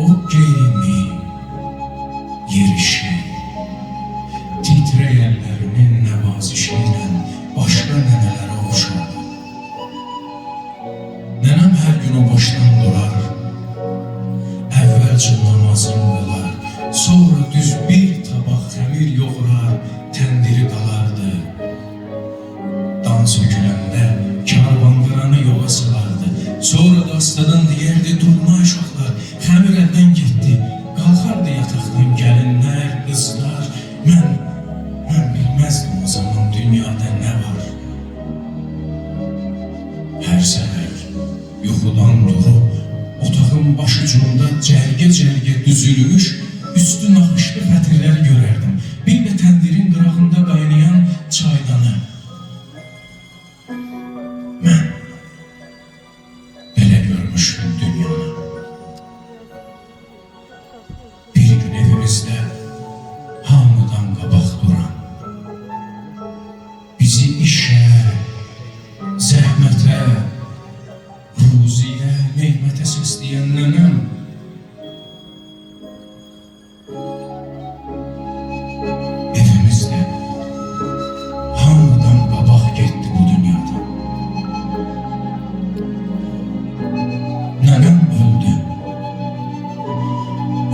o geyimi, yerişi, titrəyənlərinin nəvazişi ilə başqa nənələrə oxşardı. Nənəm hər gün o başdan durar, əvvəlcə namazını qılar, sonra düz bir tabaq xəmir yoğurar, təndiri qalardı. Dan söküləndə karvanqıranı yola salardı. Sonra da astadan deyərdi, durma uşaqlar, xəmir əldən getdi. Qalxardı yataqdan gəlinlər, qızlar. Mən bilməzdim o zaman dünyada nə var. Hər səhər yuxudan durub, otağın başucunda cərgə-cərgə düzülmüş, üstü naxışlı fətirlər görərdim. Bir də təndirin qırağında qaynayan çaydanı. Mən belə görmüşdüm dünyanı. Bir gün evimizdə hamıdan qabaq duran, bizi işə, zəhmətə, ruziyə, neymətə səsləyən nənəm evimizdə hamıdan qabaq getdi bu dünyadan. Nənəm öldü.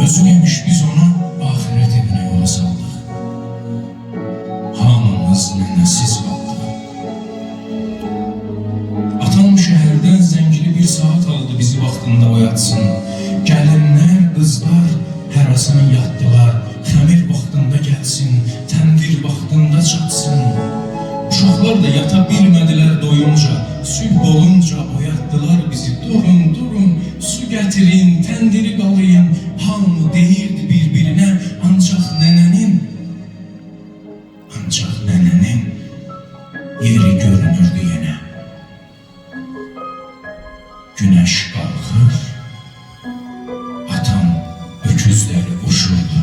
Özü yemiş, biz onu ahirət evinə yola saldıq. Hamımız nənəsiz qaldıq. Atam şəhərdən zəngili bir saat aldı bizi vaxtında oyatsın. Gəlinlər, qızlar hərasını yatdılar. Xəmir vaxtında gəlsin, təndir vaxtında çatsın. Uşaqlar da yata bilmədilər doyunca, sübh olunca oyatdılar bizi. Durun, durun, su gətirin, təndiri qalayın. Hamı deyirdi bir-birinə, ancaq nənənin yeri görünürdü yenə. Güneş qalxır, atam öküzləri uçurdu.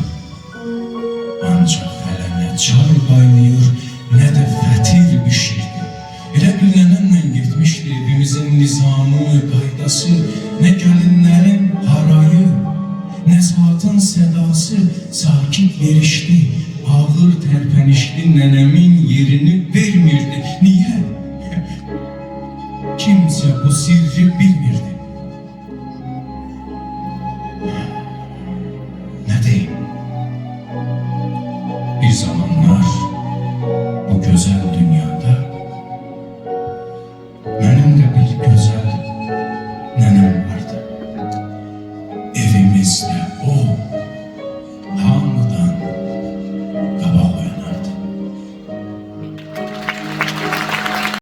Ancaq hələ nə çay qaynayır, nə də fətir bişirdi. Elə bil nənəmlə getmişdi evimizin nizamı, qaydası, nə gəlinlərin harayı, nə saatın sədası sakit yerişdi, ağır tərpənişli nənəmin yerini vermirdi. Niyə? Kimsə bu sirri bilmirdi. Ne deyim? Bir zaman